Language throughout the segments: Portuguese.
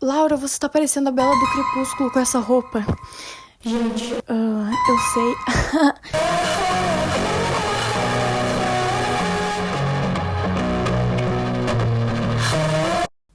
Laura, você tá parecendo a Bela do Crepúsculo com essa roupa. Gente, eu sei.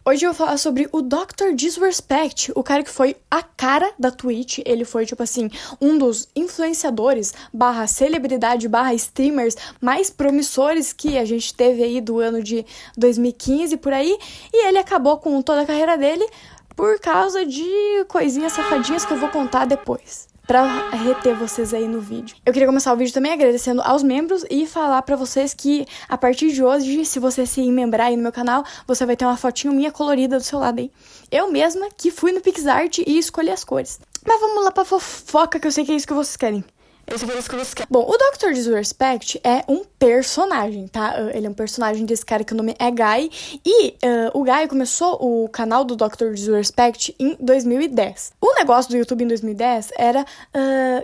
Hoje eu vou falar sobre o Dr. Disrespect, o cara que foi a cara da Twitch. Ele foi, tipo assim, um dos influenciadores, barra celebridade, barra streamers mais promissores que a gente teve aí do ano de 2015, por aí. E ele acabou com toda a carreira dele por causa de coisinhas safadinhas que eu vou contar depois, pra reter vocês aí no vídeo. Eu queria começar o vídeo também agradecendo aos membros e falar pra vocês que a partir de hoje, se você se membrar aí no meu canal, você vai ter uma fotinho minha colorida do seu lado aí. Eu mesma que fui no PixArt e escolhi as cores. Mas vamos lá pra fofoca, que eu sei que é isso que vocês querem. Bom, o Dr. Disrespect é um personagem, tá? Ele é um personagem desse cara que o nome é Guy. E o Guy começou o canal do Dr. Disrespect em 2010. O negócio do YouTube em 2010 era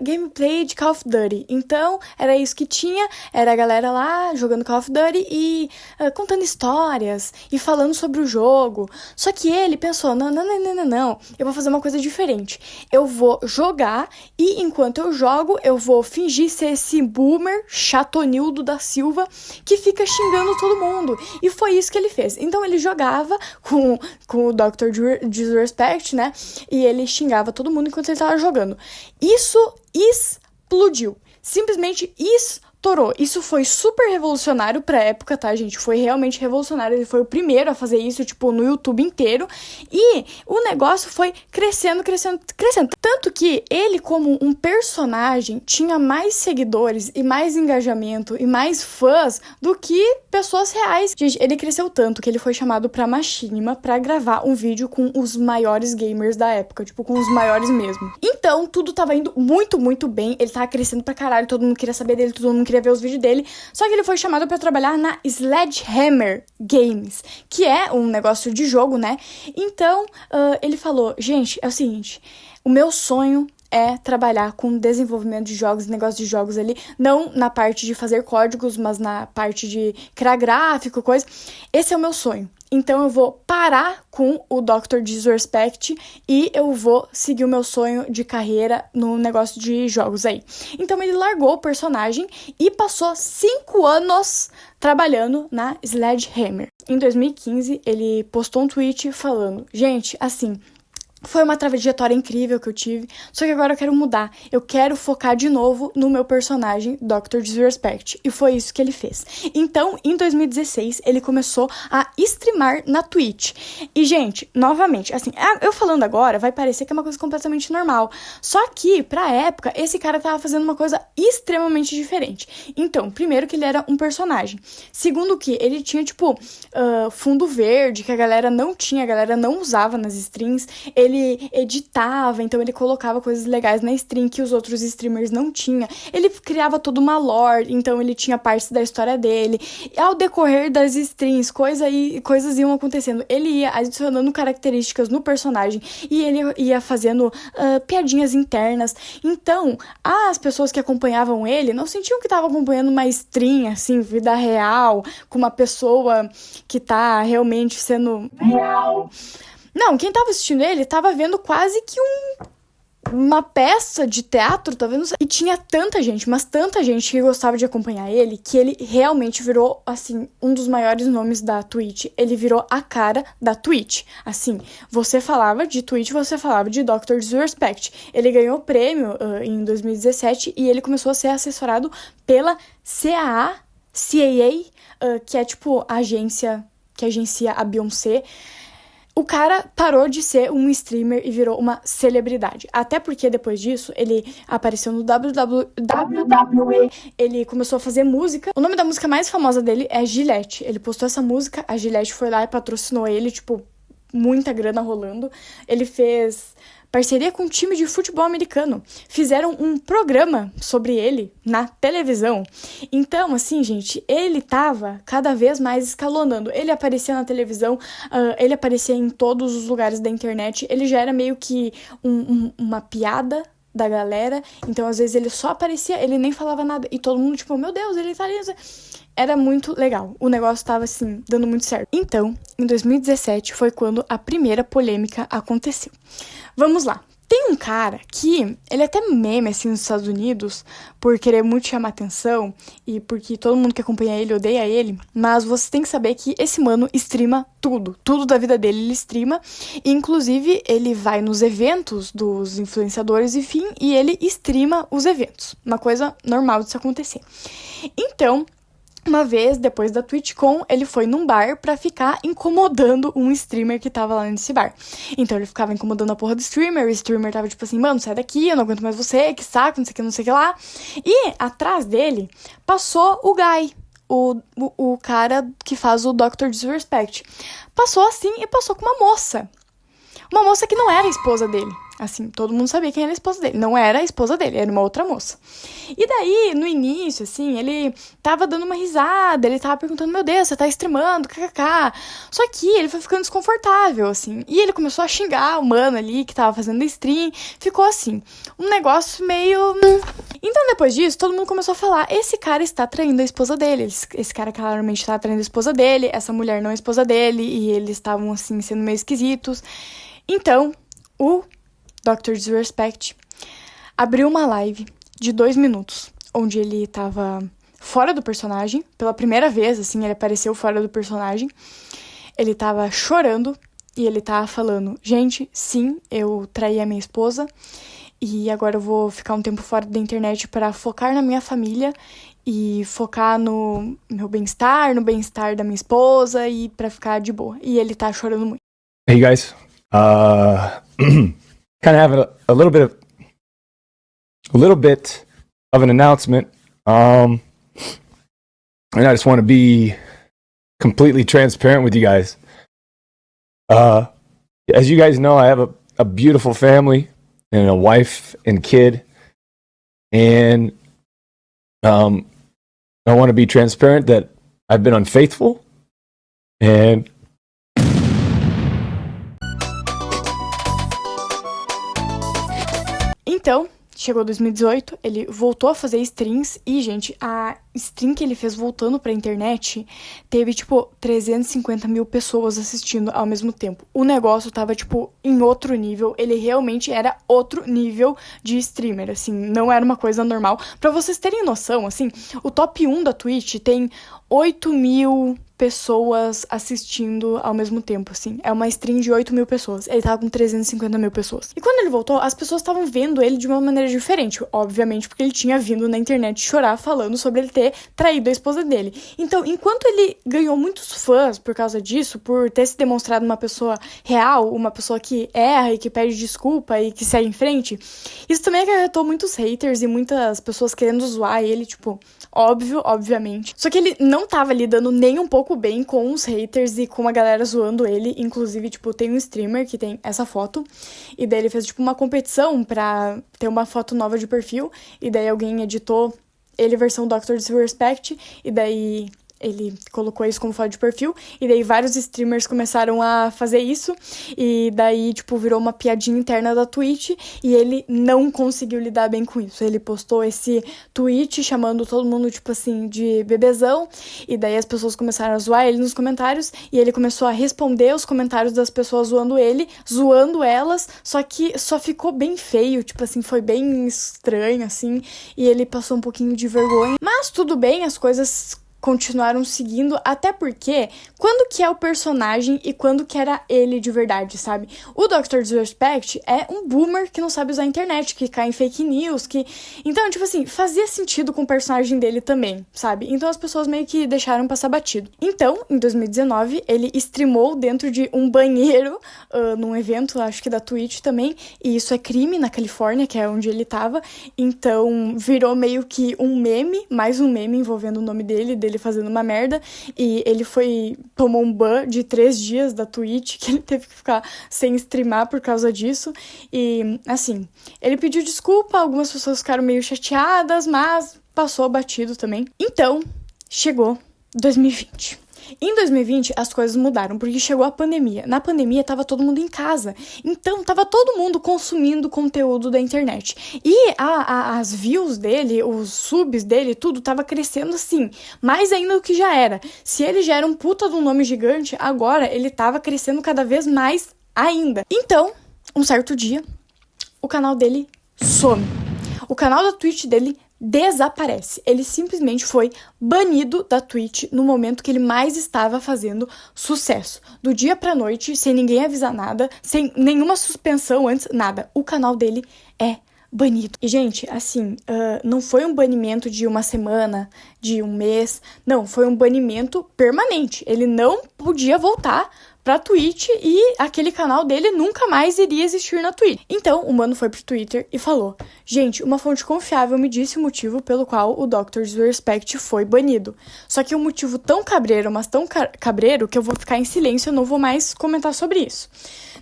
gameplay de Call of Duty. Então, era isso que tinha. Era a galera lá jogando Call of Duty e contando histórias e falando sobre o jogo. Só que ele pensou, não. Eu vou fazer uma coisa diferente. Eu vou jogar e enquanto eu jogo, eu vou fingir ser esse boomer chatonildo da Silva que fica xingando todo mundo. E foi isso que ele fez. Então ele jogava com o Dr. Disrespect, né? E ele xingava todo mundo enquanto ele tava jogando. Isso explodiu. Simplesmente estourou. Isso foi super revolucionário pra época, tá, gente? Foi realmente revolucionário. Ele foi o primeiro a fazer isso, tipo, no YouTube inteiro. E o negócio foi crescendo. Tanto que ele, como um personagem, tinha mais seguidores e mais engajamento e mais fãs do que pessoas reais. Gente, ele cresceu tanto que ele foi chamado pra Machinima pra gravar um vídeo com os maiores gamers da época. Tipo, com os maiores mesmo. Então, tudo tava indo muito bem. Ele tava crescendo pra caralho. Todo mundo queria saber dele, todo mundo queria ver os vídeos dele, só que ele foi chamado pra trabalhar na Sledgehammer Games, que é um negócio de jogo, né? Então, ele falou, gente, é o seguinte, o meu sonho é trabalhar com desenvolvimento de jogos, negócio de jogos ali, não na parte de fazer códigos, mas na parte de criar gráfico, coisa. Esse é o meu sonho. Então eu vou parar com o Dr. Disrespect e eu vou seguir o meu sonho de carreira no negócio de jogos aí. Então ele largou o personagem e passou 5 anos trabalhando na Sledgehammer. Em 2015 ele postou um tweet falando, gente, assim, foi uma trajetória incrível que eu tive, só que agora eu quero mudar. Eu quero focar de novo no meu personagem, Dr. Disrespect. E foi isso que ele fez. Então, em 2016, ele começou a streamar na Twitch. E, gente, novamente, assim, eu falando agora, vai parecer que é uma coisa completamente normal. Só que, pra época, esse cara tava fazendo uma coisa extremamente diferente. Então, primeiro que ele era um personagem. Segundo que ele tinha, tipo, fundo verde, que a galera não tinha, a galera não usava nas streams. Ele editava, então ele colocava coisas legais na stream que os outros streamers não tinham. Ele criava toda uma lore, então ele tinha partes da história dele. E ao decorrer das streams, coisas iam acontecendo. Ele ia adicionando características no personagem e ele ia fazendo piadinhas internas. Então, as pessoas que acompanhavam ele não sentiam que estavam acompanhando uma stream, assim, vida real, com uma pessoa que tá realmente sendo real. Não, quem tava assistindo ele tava vendo quase que uma peça de teatro, tá vendo? E tinha tanta gente, mas tanta gente que gostava de acompanhar ele, que ele realmente virou, assim, um dos maiores nomes da Twitch. Ele virou a cara da Twitch. Assim, você falava de Twitch, você falava de Dr. Disrespect. Ele ganhou prêmio em 2017 e ele começou a ser assessorado pela CAA, que é tipo a agência que agencia a Beyoncé. O cara parou de ser um streamer e virou uma celebridade. Até porque depois disso, ele apareceu no WWE, ele começou a fazer música. O nome da música mais famosa dele é Gillette. Ele postou essa música, a Gillette foi lá e patrocinou ele, tipo, muita grana rolando. Ele fez parceria com um time de futebol americano. Fizeram um programa sobre ele na televisão. Então, assim, gente, ele tava cada vez mais escalonando. Ele aparecia na televisão, ele aparecia em todos os lugares da internet. Ele já era meio que uma piada da galera. Então, às vezes, ele só aparecia, ele nem falava nada. E todo mundo, tipo, meu Deus, ele tá ali. era muito legal. O negócio tava, assim, dando muito certo. Então, em 2017 foi quando a primeira polêmica aconteceu. Vamos lá. Tem um cara que, ele é até meme, assim, nos Estados Unidos, por querer muito chamar atenção e porque todo mundo que acompanha ele odeia ele, mas você tem que saber que esse mano streama tudo da vida dele ele streama, e inclusive ele vai nos eventos dos influenciadores, enfim, e ele streama os eventos, uma coisa normal de se acontecer. Então, uma vez, depois da TwitchCon, ele foi num bar pra ficar incomodando um streamer que tava lá nesse bar. Então ele ficava incomodando a porra do streamer, o streamer tava tipo assim, mano, sai daqui, eu não aguento mais você, que saco, não sei o que lá. E atrás dele passou o Guy, o cara que faz o Dr. Disrespect. Passou assim e passou com uma moça. Uma moça que não era a esposa dele. Assim, todo mundo sabia quem era a esposa dele. Não era a esposa dele, era uma outra moça. E daí, no início, assim, ele tava dando uma risada, ele tava perguntando, meu Deus, você tá streamando, kkk. Só que ele foi ficando desconfortável, assim. E ele começou a xingar o mano ali que tava fazendo stream. Ficou assim, um negócio meio... Então, depois disso, todo mundo começou a falar, esse cara está traindo a esposa dele. Esse cara claramente está traindo a esposa dele, essa mulher não é a esposa dele, e eles estavam, assim, sendo meio esquisitos. Então, o Dr. Disrespect abriu uma live de 2 minutos, onde ele tava fora do personagem, pela primeira vez, assim, ele apareceu fora do personagem. Ele tava chorando e ele tava falando, gente, sim, eu traí a minha esposa e agora eu vou ficar um tempo fora da internet para focar na minha família e focar no meu bem-estar, no bem-estar da minha esposa e pra ficar de boa. E ele tá chorando muito. Hey guys, kind of have a little bit of an announcement. And I just want to be completely transparent with you guys. As you guys know, I have a beautiful family and a wife and kid, and I want to be transparent that I've been unfaithful, and então, chegou 2018, ele voltou a fazer streams e, gente, a stream que ele fez voltando pra internet teve, tipo, 350 mil pessoas assistindo ao mesmo tempo. O negócio tava, tipo, em outro nível, ele realmente era outro nível de streamer, assim, não era uma coisa normal. Pra vocês terem noção, assim, o top 1 da Twitch tem 8 mil pessoas assistindo ao mesmo tempo, assim. É uma stream de 8 mil pessoas. Ele tava com 350 mil pessoas. E quando ele voltou, as pessoas estavam vendo ele de uma maneira diferente. Obviamente, porque ele tinha vindo na internet chorar falando sobre ele ter traído a esposa dele. Então, enquanto ele ganhou muitos fãs por causa disso, por ter se demonstrado uma pessoa real, uma pessoa que erra e que pede desculpa e que segue em frente, isso também acarretou muitos haters e muitas pessoas querendo zoar ele, tipo, obviamente. Só que ele não tava lidando nem um pouco bem com os haters e com a galera zoando ele. Inclusive, tipo, tem um streamer que tem essa foto, e daí ele fez, tipo, uma competição pra ter uma foto nova de perfil, e daí alguém editou ele versão Dr. Disrespect, e daí ele colocou isso como foto de perfil, e daí vários streamers começaram a fazer isso, e daí, tipo, virou uma piadinha interna da Twitch, e ele não conseguiu lidar bem com isso. Ele postou esse tweet chamando todo mundo, tipo assim, de bebezão, e daí as pessoas começaram a zoar ele nos comentários, e ele começou a responder os comentários das pessoas zoando ele, zoando elas, só que só ficou bem feio, tipo assim, foi bem estranho, assim, e ele passou um pouquinho de vergonha. Mas tudo bem, as coisas continuaram seguindo, até porque quando que é o personagem e quando que era ele de verdade, sabe? O Dr. Disrespect é um boomer que não sabe usar a internet, que cai em fake news, que... Então, tipo assim, fazia sentido com o personagem dele também, sabe? Então as pessoas meio que deixaram passar batido. Então, em 2019, ele streamou dentro de um banheiro, num evento, acho que da Twitch também, e isso é crime na Califórnia, que é onde ele tava, então virou meio que um meme, mais um meme envolvendo o nome dele fazendo uma merda, e ele tomou um ban de 3 dias da Twitch, que ele teve que ficar sem streamar por causa disso, e assim, ele pediu desculpa, algumas pessoas ficaram meio chateadas, mas passou batido também. Então, chegou 2020. Em 2020, as coisas mudaram, porque chegou a pandemia. Na pandemia, tava todo mundo em casa. Então, tava todo mundo consumindo conteúdo da internet. E as views dele, os subs dele, tudo tava crescendo assim, mais ainda do que já era. Se ele já era um puta de um nome gigante, agora ele tava crescendo cada vez mais ainda. Então, um certo dia, o canal dele some. O canal da Twitch dele desaparece. Ele simplesmente foi banido da Twitch no momento que ele mais estava fazendo sucesso. Do dia pra noite, sem ninguém avisar nada, sem nenhuma suspensão antes, nada. O canal dele é banido. E, gente, assim, não foi um banimento de uma semana, de um mês. Não, foi um banimento permanente. Ele não podia voltar pra Twitch e aquele canal dele nunca mais iria existir na Twitch. Então, o mano foi pro Twitter e falou: gente, uma fonte confiável me disse o motivo pelo qual o Dr. Disrespect foi banido. Só que um motivo tão cabreiro, mas tão cabreiro, que eu vou ficar em silêncio e não vou mais comentar sobre isso.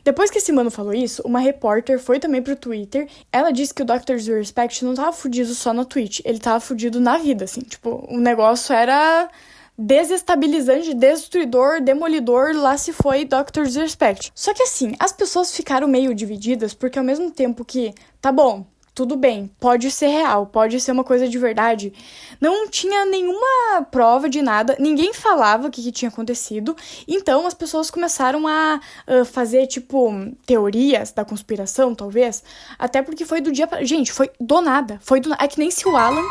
Depois que esse mano falou isso, uma repórter foi também pro Twitter. Ela disse que o Dr. Disrespect não tava fudido só na Twitch, ele tava fudido na vida, assim. Tipo, o negócio era desestabilizante, destruidor, demolidor, lá se foi Dr. Disrespect. Só que assim, as pessoas ficaram meio divididas, porque ao mesmo tempo que, tá bom, tudo bem, pode ser real, pode ser uma coisa de verdade, não tinha nenhuma prova de nada, ninguém falava o que tinha acontecido, então as pessoas começaram a fazer, tipo, teorias da conspiração, talvez, até porque foi do dia pra... Gente, foi do nada, é que nem se o Alan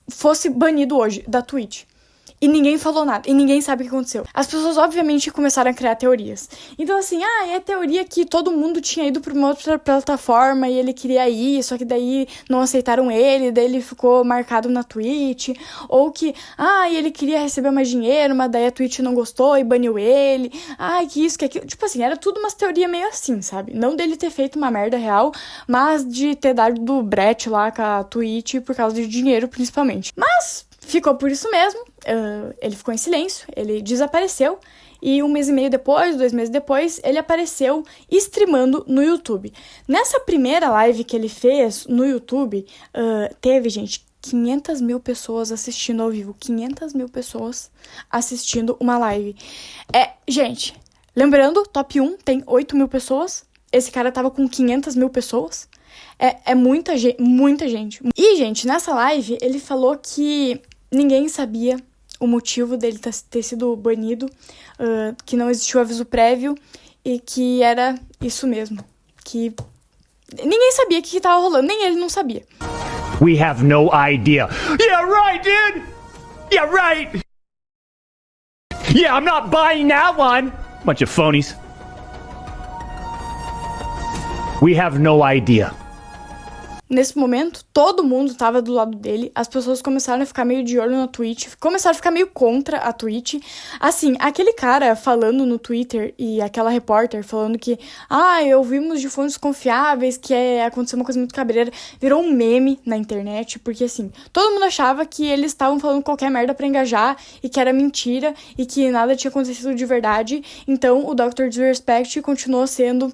fosse banido hoje da Twitch. E ninguém falou nada, e ninguém sabe o que aconteceu. As pessoas, obviamente, começaram a criar teorias. Então, assim, é teoria que todo mundo tinha ido pra uma outra plataforma e ele queria ir, só que daí não aceitaram ele, daí ele ficou marcado na Twitch. Ou que, ele queria receber mais dinheiro, mas daí a Twitch não gostou e baniu ele. Que isso, que aquilo. Tipo assim, era tudo umas teorias meio assim, sabe? Não dele ter feito uma merda real, mas de ter dado do brete lá com a Twitch por causa de dinheiro, principalmente. Mas ficou por isso mesmo, ele ficou em silêncio, ele desapareceu, e 1 mês e meio depois, 2 meses depois, ele apareceu streamando no YouTube. Nessa primeira live que ele fez no YouTube, teve, gente, 500 mil pessoas assistindo ao vivo, 500 mil pessoas assistindo uma live. Gente, lembrando, top 1 tem 8 mil pessoas, esse cara tava com 500 mil pessoas, é muita gente, muita gente. E, gente, nessa live, ele falou que ninguém sabia o motivo dele ter sido banido, que não existiu aviso prévio e que era isso mesmo, que ninguém sabia o que tava rolando, nem ele não sabia. We have no idea. Yeah, right, dude! Yeah, right! Yeah, I'm not buying that one! Bunch of phonies. We have no idea. Nesse momento, todo mundo tava do lado dele, as pessoas começaram a ficar meio de olho na Twitch, começaram a ficar meio contra a Twitch. Assim, aquele cara falando no Twitter e aquela repórter falando que ouvimos de fontes confiáveis que aconteceu uma coisa muito cabreira, virou um meme na internet, porque assim, todo mundo achava que eles estavam falando qualquer merda pra engajar e que era mentira e que nada tinha acontecido de verdade. Então, o Dr. Disrespect continuou sendo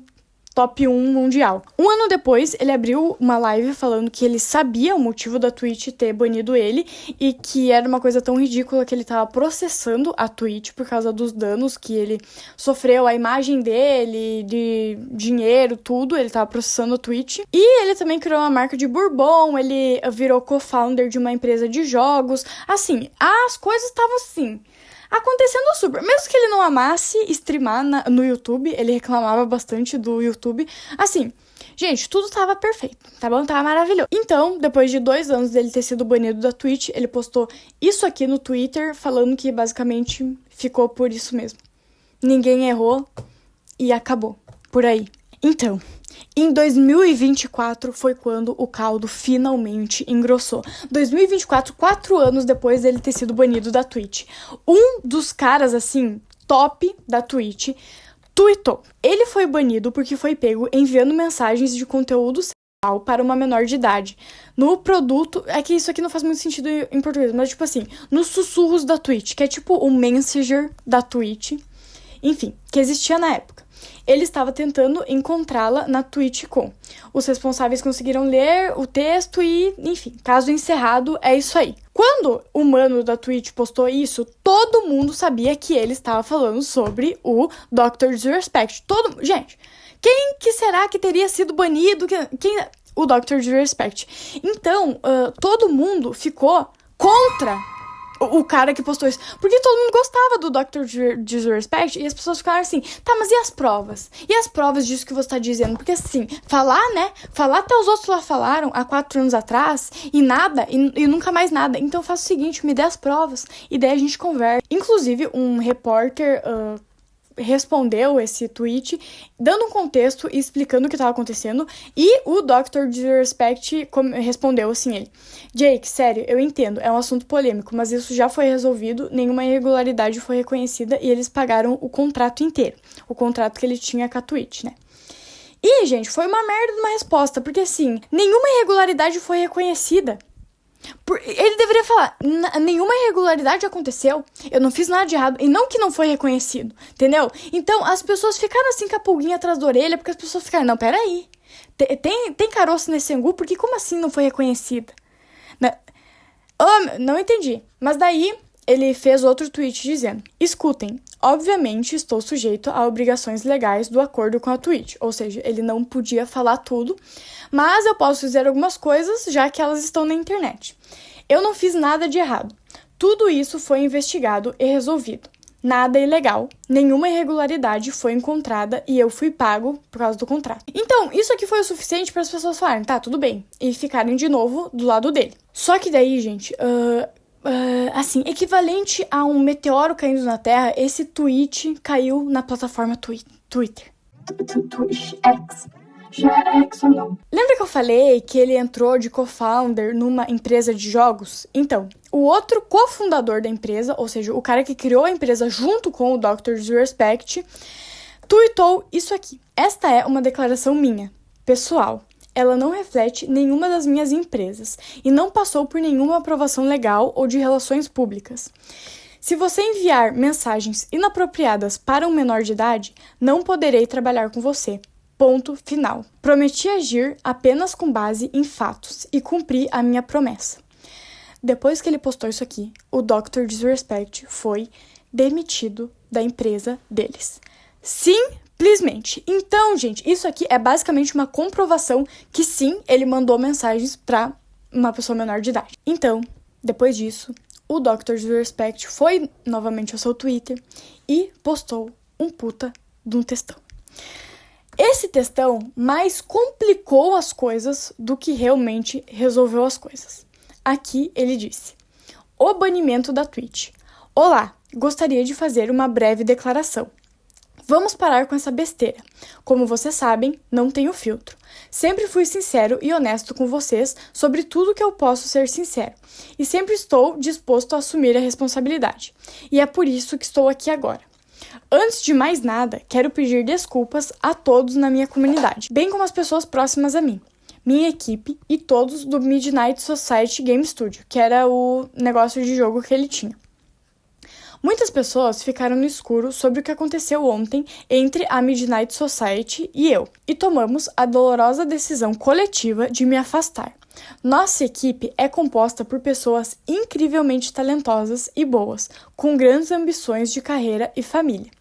top 1 mundial. 1 ano depois, ele abriu uma live falando que ele sabia o motivo da Twitch ter banido ele e que era uma coisa tão ridícula que ele tava processando a Twitch por causa dos danos que ele sofreu, a imagem dele, de dinheiro, tudo, ele tava processando a Twitch. E ele também criou uma marca de bourbon, ele virou co-founder de uma empresa de jogos. Assim, as coisas estavam assim, acontecendo super. Mesmo que ele não amasse streamar no YouTube, ele reclamava bastante do YouTube. Assim, gente, tudo tava perfeito, tá bom? Tava maravilhoso. Então, depois de 2 anos dele ter sido banido da Twitch, ele postou isso aqui no Twitter, falando que basicamente ficou por isso mesmo. Ninguém errou e acabou. Por aí. Então, em 2024 foi quando o caldo finalmente engrossou. 2024, 4 anos depois dele ter sido banido da Twitch. Um dos caras, assim, top da Twitch, tweetou. Ele foi banido porque foi pego enviando mensagens de conteúdo sexual para uma menor de idade. No produto... É que isso aqui não faz muito sentido em português, mas tipo assim, nos sussurros da Twitch, que é tipo o Messenger da Twitch. Enfim, que existia na época. ele estava tentando encontrá-la na Twitch.com. Os responsáveis conseguiram ler o texto e, enfim, caso encerrado, é isso aí. Quando o mano da Twitch postou isso, todo mundo sabia que ele estava falando sobre o Dr. Disrespect. Gente, quem que será que teria sido banido? O Dr. Disrespect. Então, todo mundo ficou contra o cara que postou isso. Porque todo mundo gostava do Dr. Disrespect e as pessoas ficaram assim, tá, mas e as provas? E as provas disso que você tá dizendo? Porque assim, falar até os outros lá falaram há 4 anos atrás e nada, e nunca mais nada. Então eu faço o seguinte, me dê as provas e daí a gente conversa. Inclusive, um repórter respondeu esse tweet, dando um contexto e explicando o que estava acontecendo, e o Dr. Disrespect respondeu assim, ele: Jake, sério, eu entendo, é um assunto polêmico, mas isso já foi resolvido, nenhuma irregularidade foi reconhecida e eles pagaram o contrato inteiro, o contrato que ele tinha com a Twitch, né? E, gente, foi uma merda de uma resposta, porque assim, nenhuma irregularidade foi reconhecida. Ele deveria falar, nenhuma irregularidade aconteceu, eu não fiz nada de errado, e não que não foi reconhecido, entendeu? Então, as pessoas ficaram assim com a pulguinha atrás da orelha, porque as pessoas ficaram, não, peraí, tem caroço nesse angu, porque como assim não foi reconhecida? Não entendi, mas daí ele fez outro tweet dizendo, escutem, obviamente estou sujeito a obrigações legais do acordo com a Twitch, ou seja, ele não podia falar tudo, mas eu posso dizer algumas coisas, já que elas estão na internet. Eu não fiz nada de errado. Tudo isso foi investigado e resolvido. Nada ilegal, nenhuma irregularidade foi encontrada e eu fui pago por causa do contrato. Então, isso aqui foi o suficiente para as pessoas falarem, tá, tudo bem, e ficarem de novo do lado dele. Só que daí, gente, assim, equivalente a um meteoro caindo na Terra, esse tweet caiu na plataforma Twitter. Twitch X. Já era X ou não? Lembra que eu falei que ele entrou de co-founder numa empresa de jogos? Então, o outro cofundador da empresa, ou seja, o cara que criou a empresa junto com o Dr. Disrespect, tweetou isso aqui. Esta é uma declaração minha, pessoal. Ela não reflete nenhuma das minhas empresas e não passou por nenhuma aprovação legal ou de relações públicas. Se você enviar mensagens inapropriadas para um menor de idade, não poderei trabalhar com você. Ponto final. Prometi agir apenas com base em fatos e cumpri a minha promessa. Depois que ele postou isso aqui, o Dr. Disrespect foi demitido da empresa deles. Simplesmente. Então, gente, isso aqui é basicamente uma comprovação que sim, ele mandou mensagens para uma pessoa menor de idade. Então, depois disso, o Dr. Disrespect foi novamente ao seu Twitter e postou um puta de um textão. Esse textão mais complicou as coisas do que realmente resolveu as coisas. Aqui ele disse: o banimento da Twitch. Olá, gostaria de fazer uma breve declaração. Vamos parar com essa besteira. Como vocês sabem, não tenho filtro. Sempre fui sincero e honesto com vocês sobre tudo que eu posso ser sincero. E sempre estou disposto a assumir a responsabilidade. E é por isso que estou aqui agora. Antes de mais nada, quero pedir desculpas a todos na minha comunidade, bem como as pessoas próximas a mim, minha equipe e todos do Midnight Society Game Studio, que era o negócio de jogo que ele tinha. Muitas pessoas ficaram no escuro sobre o que aconteceu ontem entre a Midnight Society e eu, e tomamos a dolorosa decisão coletiva de me afastar. Nossa equipe é composta por pessoas incrivelmente talentosas e boas, com grandes ambições de carreira e família.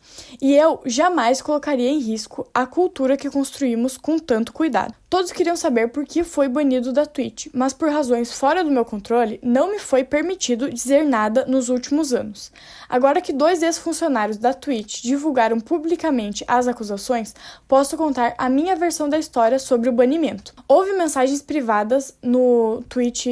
E eu jamais colocaria em risco a cultura que construímos com tanto cuidado. Todos queriam saber por que foi banido da Twitch, mas por razões fora do meu controle, não me foi permitido dizer nada nos últimos anos. Agora que 2 ex-funcionários da Twitch divulgaram publicamente as acusações, posso contar a minha versão da história sobre o banimento. Houve mensagens privadas no Twitch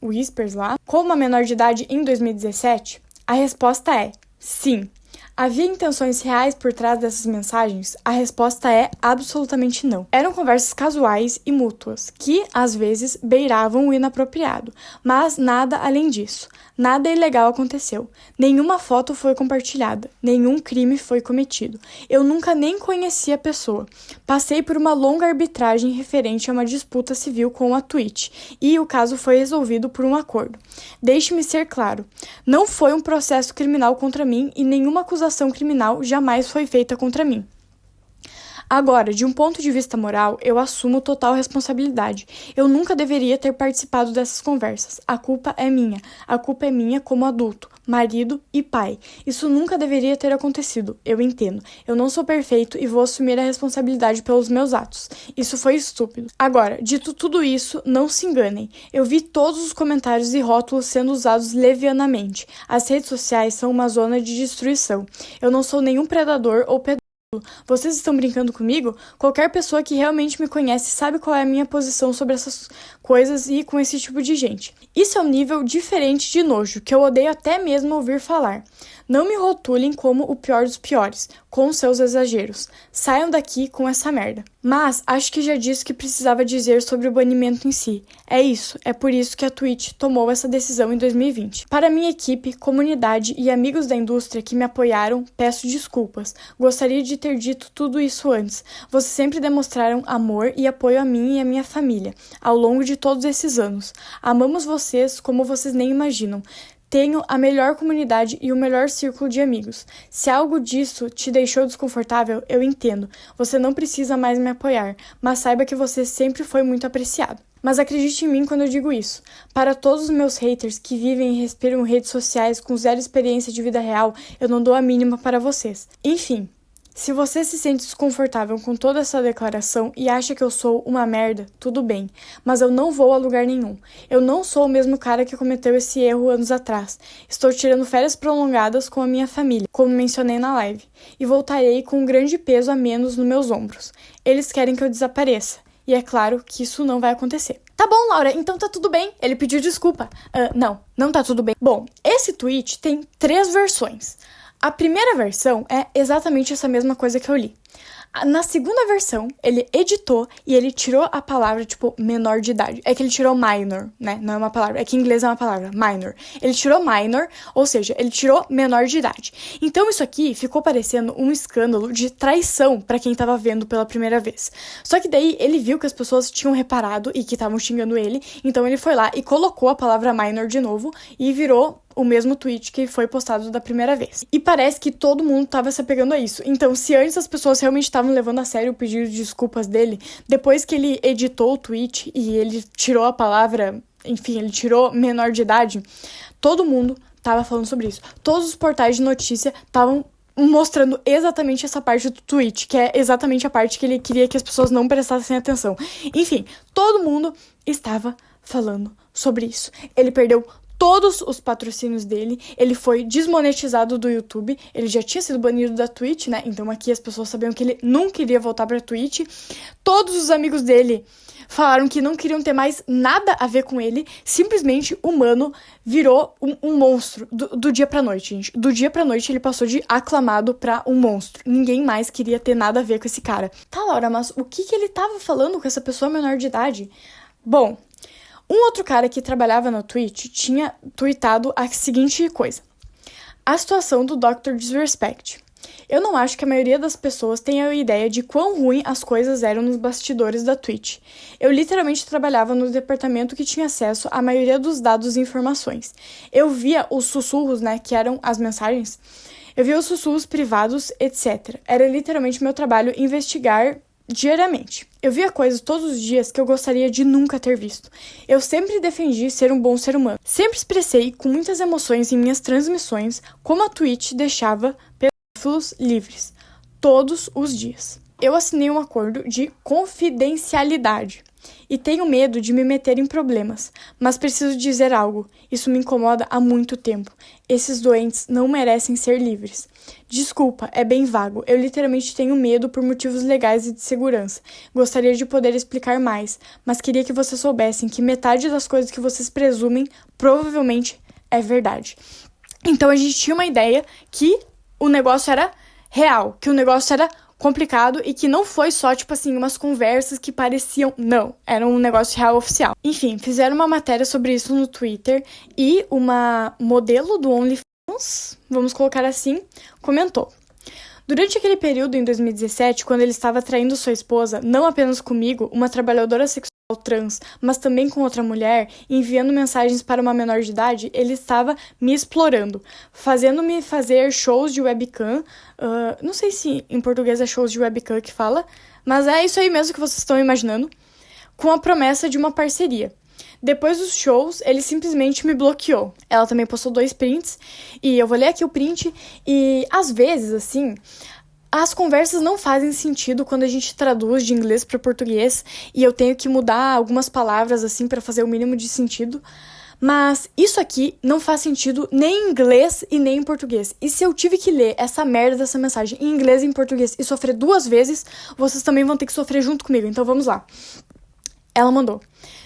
Whispers lá, com uma menor de idade em 2017? A resposta é sim. Havia intenções reais por trás dessas mensagens? A resposta é absolutamente não. Eram conversas casuais e mútuas, que, às vezes, beiravam o inapropriado, mas nada além disso. Nada ilegal aconteceu. Nenhuma foto foi compartilhada. Nenhum crime foi cometido. Eu nunca nem conheci a pessoa. Passei por uma longa arbitragem referente a uma disputa civil com a Twitch, e o caso foi resolvido por um acordo. Deixe-me ser claro. Não foi um processo criminal contra mim e nenhuma acusação criminal jamais foi feita contra mim. Agora, de um ponto de vista moral, eu assumo total responsabilidade. Eu nunca deveria ter participado dessas conversas. A culpa é minha. A culpa é minha como adulto, marido e pai. Isso nunca deveria ter acontecido. Eu entendo. Eu não sou perfeito e vou assumir a responsabilidade pelos meus atos. Isso foi estúpido. Agora, dito tudo isso, não se enganem. Eu vi todos os comentários e rótulos sendo usados levianamente. As redes sociais são uma zona de destruição. Eu não sou nenhum predador ou pedófilo. Vocês estão brincando comigo? Qualquer pessoa que realmente me conhece sabe qual é a minha posição sobre essas coisas e com esse tipo de gente. Isso é um nível diferente de nojo, que eu odeio até mesmo ouvir falar. Não me rotulem como o pior dos piores, com seus exageros. Saiam daqui com essa merda. Mas acho que já disse o que precisava dizer sobre o banimento em si. É isso, é por isso que a Twitch tomou essa decisão em 2020. Para minha equipe, comunidade e amigos da indústria que me apoiaram, peço desculpas. Gostaria de ter dito tudo isso antes. Vocês sempre demonstraram amor e apoio a mim e a minha família, ao longo de todos esses anos. Amamos vocês como vocês nem imaginam. Tenho a melhor comunidade e o melhor círculo de amigos. Se algo disso te deixou desconfortável, eu entendo. Você não precisa mais me apoiar, mas saiba que você sempre foi muito apreciado. Mas acredite em mim quando eu digo isso. Para todos os meus haters que vivem e respiram redes sociais com zero experiência de vida real, eu não dou a mínima para vocês. Enfim. Se você se sente desconfortável com toda essa declaração e acha que eu sou uma merda, tudo bem, mas eu não vou a lugar nenhum. Eu não sou o mesmo cara que cometeu esse erro anos atrás. Estou tirando férias prolongadas com a minha família, como mencionei na live, e voltarei com um grande peso a menos nos meus ombros. Eles querem que eu desapareça, e é claro que isso não vai acontecer. Tá bom, Laura, então tá tudo bem. Ele pediu desculpa. Não tá tudo bem. Bom, esse tweet tem 3 versões. A primeira versão é exatamente essa mesma coisa que eu li. Na segunda versão, ele editou e ele tirou a palavra, tipo, menor de idade. É que ele tirou minor, né? Não é uma palavra. É que em inglês é uma palavra, minor. Ele tirou minor, ou seja, ele tirou menor de idade. Então isso aqui ficou parecendo um escândalo de traição pra quem tava vendo pela primeira vez. Só que daí ele viu que as pessoas tinham reparado e que estavam xingando ele, então ele foi lá e colocou a palavra minor de novo e virou o mesmo tweet que foi postado da primeira vez. E parece que todo mundo tava se apegando a isso. Então, se antes as pessoas realmente estavam levando a sério o pedido de desculpas dele, depois que ele editou o tweet e ele tirou a palavra, enfim, ele tirou menor de idade, todo mundo tava falando sobre isso. Todos os portais de notícia estavam mostrando exatamente essa parte do tweet, que é exatamente a parte que ele queria que as pessoas não prestassem atenção. Enfim, todo mundo estava falando sobre isso. Ele perdeu todos os patrocínios dele, ele foi desmonetizado do YouTube, ele já tinha sido banido da Twitch, né? Então aqui as pessoas sabiam que ele nunca iria voltar pra Twitch. Todos os amigos dele falaram que não queriam ter mais nada a ver com ele. Simplesmente o mano virou um monstro do dia pra noite, gente. Do dia pra noite ele passou de aclamado pra um monstro. Ninguém mais queria ter nada a ver com esse cara. Tá, Laura, mas o que ele tava falando com essa pessoa menor de idade? Bom, um outro cara que trabalhava na Twitch tinha tweetado a seguinte coisa. A situação do Dr. Disrespect. Eu não acho que a maioria das pessoas tenha a ideia de quão ruim as coisas eram nos bastidores da Twitch. Eu literalmente trabalhava no departamento que tinha acesso à maioria dos dados e informações. Eu via os sussurros, né, que eram as mensagens. Eu via os sussurros privados, etc. Era literalmente meu trabalho investigar diariamente. Eu via coisas todos os dias que eu gostaria de nunca ter visto. Eu sempre defendi ser um bom ser humano. Sempre expressei com muitas emoções em minhas transmissões como a Twitch deixava pedófilos livres. Todos os dias. Eu assinei um acordo de confidencialidade. E tenho medo de me meter em problemas. Mas preciso dizer algo. Isso me incomoda há muito tempo. Esses doentes não merecem ser livres. Desculpa, é bem vago. Eu literalmente tenho medo por motivos legais e de segurança. Gostaria de poder explicar mais, mas queria que vocês soubessem que metade das coisas que vocês presumem provavelmente é verdade. Então a gente tinha uma ideia que o negócio era real, que o negócio era complicado e que não foi só, tipo assim, umas conversas que pareciam... Não, era um negócio real oficial. Enfim, fizeram uma matéria sobre isso no Twitter e uma modelo do OnlyFans, vamos colocar assim, comentou. Durante aquele período, em 2017, quando ele estava traindo sua esposa, não apenas comigo, uma trabalhadora sexual trans, mas também com outra mulher, enviando mensagens para uma menor de idade, ele estava me explorando, fazendo-me fazer shows de webcam, não sei se em português é shows de webcam que fala, mas é isso aí mesmo que vocês estão imaginando, com a promessa de uma parceria. Depois dos shows, ele simplesmente me bloqueou. Ela também postou 2 prints, e eu vou ler aqui o print, e às vezes, assim, as conversas não fazem sentido quando a gente traduz de inglês para português, e eu tenho que mudar algumas palavras, assim, para fazer o mínimo de sentido, mas isso aqui não faz sentido nem em inglês e nem em português. E se eu tive que ler essa merda dessa mensagem em inglês e em português e sofrer 2 vezes, vocês também vão ter que sofrer junto comigo, então vamos lá. Ela mandou: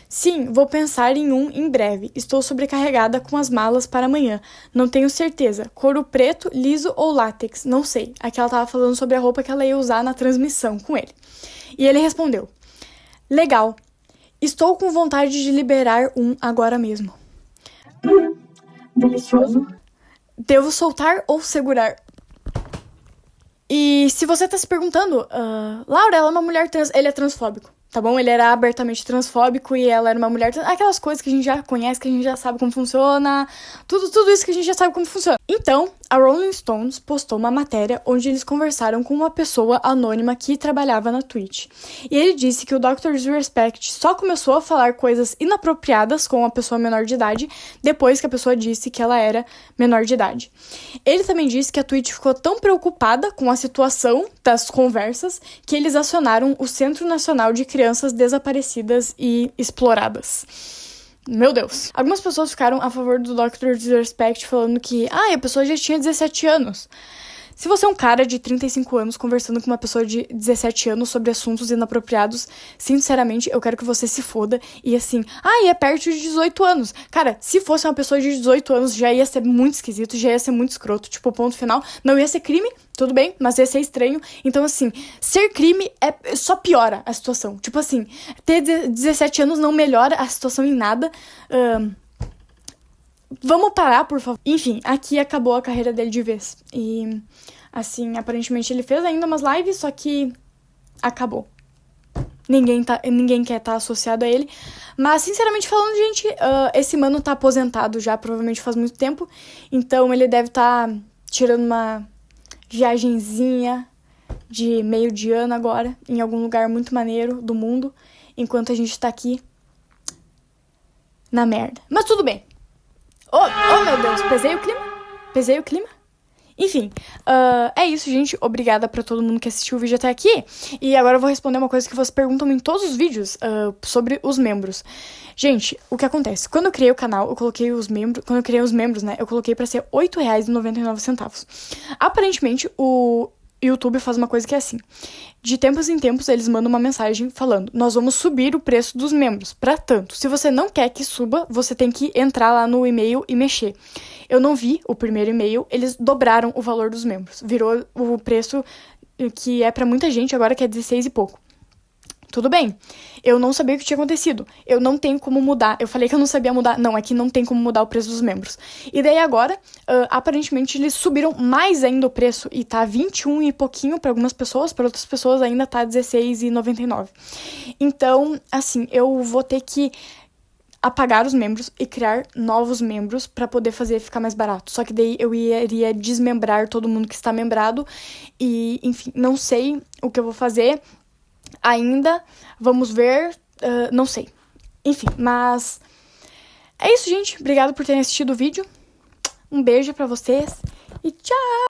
sim, vou pensar em um em breve. Estou sobrecarregada com as malas para amanhã. Não tenho certeza. Couro preto, liso ou látex? Não sei. Aqui ela tava falando sobre a roupa que ela ia usar na transmissão com ele. E ele respondeu: legal. Estou com vontade de liberar um agora mesmo. Delicioso. Devo soltar ou segurar? E se você tá se perguntando, Laura, ela é uma mulher trans, ele é transfóbico. Tá bom? Ele era abertamente transfóbico e ela era uma mulher... Aquelas coisas que a gente já conhece, que a gente já sabe como funciona. Tudo isso que a gente já sabe como funciona. Então, a Rolling Stones postou uma matéria onde eles conversaram com uma pessoa anônima que trabalhava na Twitch. E ele disse que o Dr. Disrespect só começou a falar coisas inapropriadas com a pessoa menor de idade depois que a pessoa disse que ela era menor de idade. Ele também disse que a Twitch ficou tão preocupada com a situação das conversas que eles acionaram o Centro Nacional de Crianças Desaparecidas e Exploradas. Meu Deus. Algumas pessoas ficaram a favor do Dr. Disrespect falando que, a pessoa já tinha 17 anos. Se você é um cara de 35 anos conversando com uma pessoa de 17 anos sobre assuntos inapropriados, sinceramente, eu quero que você se foda. E assim, é perto de 18 anos. Cara, se fosse uma pessoa de 18 anos, já ia ser muito esquisito, já ia ser muito escroto. Tipo, ponto final. Não ia ser crime, tudo bem, mas ia ser estranho. Então, assim, ser crime só piora a situação. Tipo assim, ter 17 anos não melhora a situação em nada. Vamos parar, por favor. Enfim, aqui acabou a carreira dele de vez. E, assim, aparentemente ele fez ainda umas lives, só que acabou. Ninguém quer estar associado a ele. Mas, sinceramente falando, gente, esse mano tá aposentado já, provavelmente faz muito tempo. Então, ele deve estar tirando uma viagenzinha de meio de ano agora, em algum lugar muito maneiro do mundo, enquanto a gente tá aqui na merda. Mas tudo bem. Oh, meu Deus, pesei o clima. Enfim, é isso, gente. Obrigada pra todo mundo que assistiu o vídeo até aqui. E agora eu vou responder uma coisa que vocês perguntam em todos os vídeos sobre os membros. Gente, o que acontece? Quando eu criei o canal, eu coloquei os membros... Quando eu criei os membros, né, eu coloquei pra ser R$ 8,99. Aparentemente, o YouTube faz uma coisa que é assim. De tempos em tempos, eles mandam uma mensagem falando: nós vamos subir o preço dos membros pra tanto. Se você não quer que suba, você tem que entrar lá no e-mail e mexer. Eu não vi o primeiro e-mail, eles dobraram o valor dos membros. Virou o preço que é pra muita gente agora, que é 16 e pouco. Tudo bem, eu não sabia o que tinha acontecido, eu não tenho como mudar, eu falei que eu não sabia mudar, não, é que não tem como mudar o preço dos membros. E daí agora, aparentemente eles subiram mais ainda o preço, e tá 21 e pouquinho pra algumas pessoas, pra outras pessoas ainda tá 16,99. Então, assim, eu vou ter que apagar os membros e criar novos membros pra poder fazer ficar mais barato. Só que daí eu iria desmembrar todo mundo que está membrado, e, enfim, não sei o que eu vou fazer ainda, vamos ver, não sei. Enfim, mas é isso, gente. Obrigada por terem assistido o vídeo. Um beijo pra vocês e tchau!